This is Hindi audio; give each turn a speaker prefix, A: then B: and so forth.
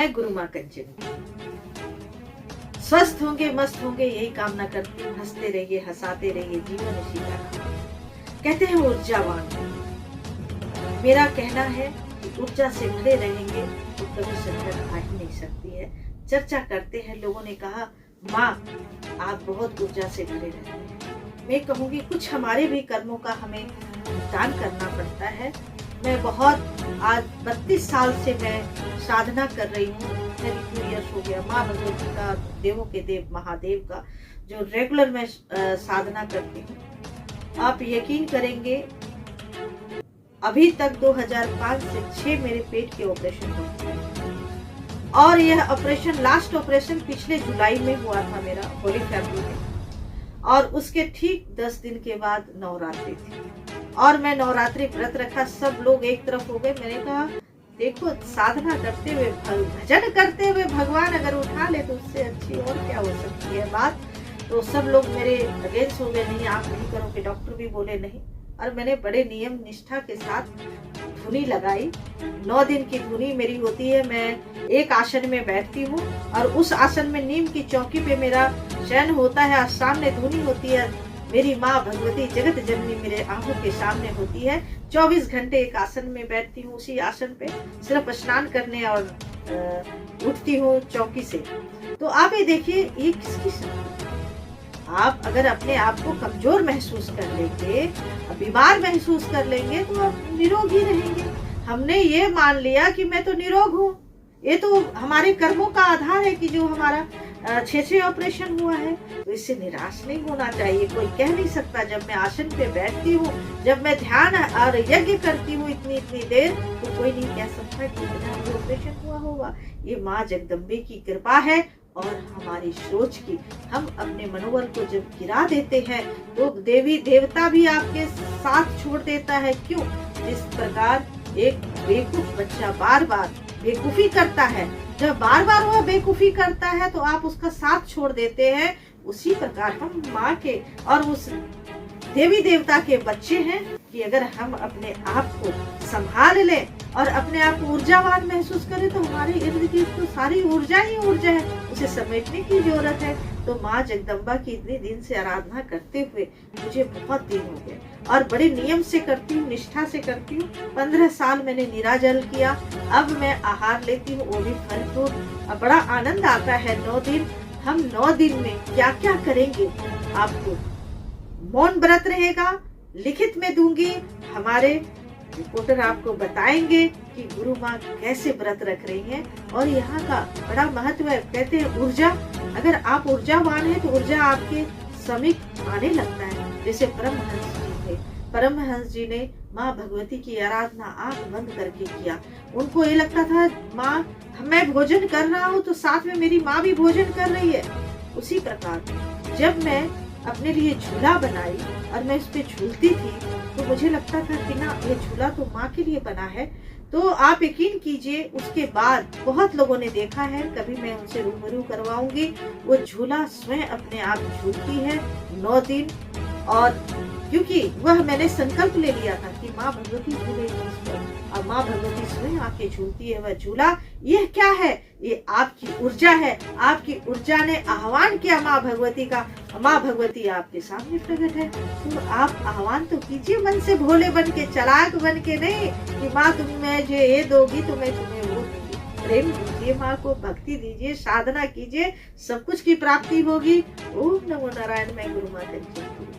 A: मैं गुरु माँ कंचन स्वस्थ होंगे, मस्त होंगे, यही कामना करती हूँ। हंसते रहिए, हंसाते रहिए, जीवन उसी का नाम। कहते हैं ऊर्जावान। मेरा कहना है कि ऊर्जा से भरे रहेंगे तो कभी संकट आ ही नहीं सकती है। चर्चा करते हैं, लोगों ने कहा माँ आप बहुत ऊर्जा से भरे रहते हैं। मैं कहूँगी कुछ हमारे भी कर्मों का हमें भुगतान करना पड़ता है। मैं बहुत आज 32 साल से मैं साधना कर रही हूँ। 2 इयर्स हो गया। माँ भगवती का, देवों के देव महादेव का जो रेगुलर मैं साधना करती हूँ। आप यकीन करेंगे अभी तक 2005 से 6 मेरे पेट के ऑपरेशन हो चुके हैं और यह ऑपरेशन, लास्ट ऑपरेशन पिछले जुलाई में हुआ था मेरा होली फैमिली में। और उसके ठीक 10 दिन के बाद नवरात्रि थी और मैं नवरात्रि व्रत रखा। सब लोग एक तरफ हो गए। मैंने कहा देखो साधना करते हुए, भजन करते हुए भगवान अगर उठा ले तो उससे अच्छी और क्या हो सकती है बात। तो सब लोग मेरे अगेंस्ट हो गए, नहीं आप नहीं करोगे। डॉक्टर भी बोले नहीं। और मैंने बड़े नियम निष्ठा के साथ धुनी लगाई। 9 दिन की धुनी मेरी होती है। मैं एक आसन में बैठती हूँ और उस आसन में नीम की चौकी पे मेरा शयन होता है। सामने धुनी होती है। मेरी माँ भगवती जगत जननी मेरे आंखों के सामने होती है। 24 घंटे एक आसन में बैठती हूँ। उसी आसन पे सिर्फ स्नान करने और उठती हूँ चौकी से। तो आप ये देखिए ये किसकी, आप अगर अपने आप को कमजोर महसूस कर लेंगे, बीमार महसूस कर लेंगे तो आप निरोग ही रहेंगे। हमने ये मान लिया कि मैं तो निरोग हूँ। ये तो हमारे कर्मों का आधार है कि जो हमारा 6 ऑपरेशन हुआ है। तो इससे निराश नहीं होना चाहिए। कोई कह नहीं सकता, जब मैं आसन पे बैठती हूँ, जब मैं ध्यान और यज्ञ करती हूँ इतनी देर, तो कोई नहीं कह सकता कि मेरा ऑपरेशन हुआ होगा। ये माँ जगदम्बे की कृपा है और हमारी सोच की। हम अपने मनोबल को जब गिरा देते हैं तो देवी देवता भी आपके साथ छोड़ देता है। क्यों? जिस प्रकार एक बेवकूफ बच्चा बार बार बेवकूफी करता है, जब बार बार वह बेवकूफी करता है तो आप उसका साथ छोड़ देते हैं। उसी प्रकार हम माँ के और उस देवी देवता के बच्चे हैं कि अगर हम अपने आप को संभाल लें और अपने आप को ऊर्जावान महसूस करें तो हमारे इर्द गिर्द तो सारी ऊर्जा ही ऊर्जा है। उसे समेटने की जरूरत है। तो माँ जगदम्बा की इतने दिन से आराधना करते हुए मुझे बहुत दिन हो गए और बड़े नियम से करती हूँ, निष्ठा से करती हूँ। 15 साल मैंने निराजल किया। अब मैं आहार लेती हूँ, वो भी फल फ्रूट। बड़ा आनंद आता है। 9 दिन, हम 9 दिन में क्या क्या करेंगे आपको मौन व्रत रहेगा, लिखित में दूंगी। हमारे रिपोर्टर आपको बताएंगे कि गुरु माँ कैसे व्रत रख रही हैं और यहाँ का बड़ा महत्व है। कहते हैं ऊर्जा, अगर आप ऊर्जावान हैं तो ऊर्जा आपके समीप आने लगता है। जैसे परमहंस जी थे, परमहंस जी ने माँ भगवती की आराधना आंख बंद करके किया। उनको ये लगता था माँ मैं भोजन कर रहा हूँ तो साथ में मेरी माँ भी भोजन कर रही है। उसी प्रकार जब मैं अपने लिए झूला बनाई और मैं उस पे झूलती थी तो मुझे लगता था कि ना ये झूला तो माँ के लिए बना है। तो आप यकीन कीजिए उसके बाद बहुत लोगों ने देखा है, कभी मैं उनसे रूबरू करवाऊंगी। वो झूला स्वयं अपने आप झूलती है 9 दिन। और क्योंकि वह मैंने संकल्प ले लिया था कि माँ भगवती झूलेगी इस पर और माँ भगवती स्वयं आके झूलती है वह झूला। यह क्या है? ये आपकी ऊर्जा है। आपकी ऊर्जा ने आह्वान किया माँ भगवती का। माँ भगवती आपके सामने प्रकट है। तो आप आह्वान तो कीजिए मन से, भोले बन के, चालाक बन के नहीं कि माँ तुम मुझे ये दोगी तो मैं तुम्हें वो दूंगी। प्रेम दीजिए माँ को, भक्ति दीजिए, साधना कीजिए, सब कुछ की प्राप्ति होगी। ओम नमो नारायण। मैं गुरु माँ कंचन।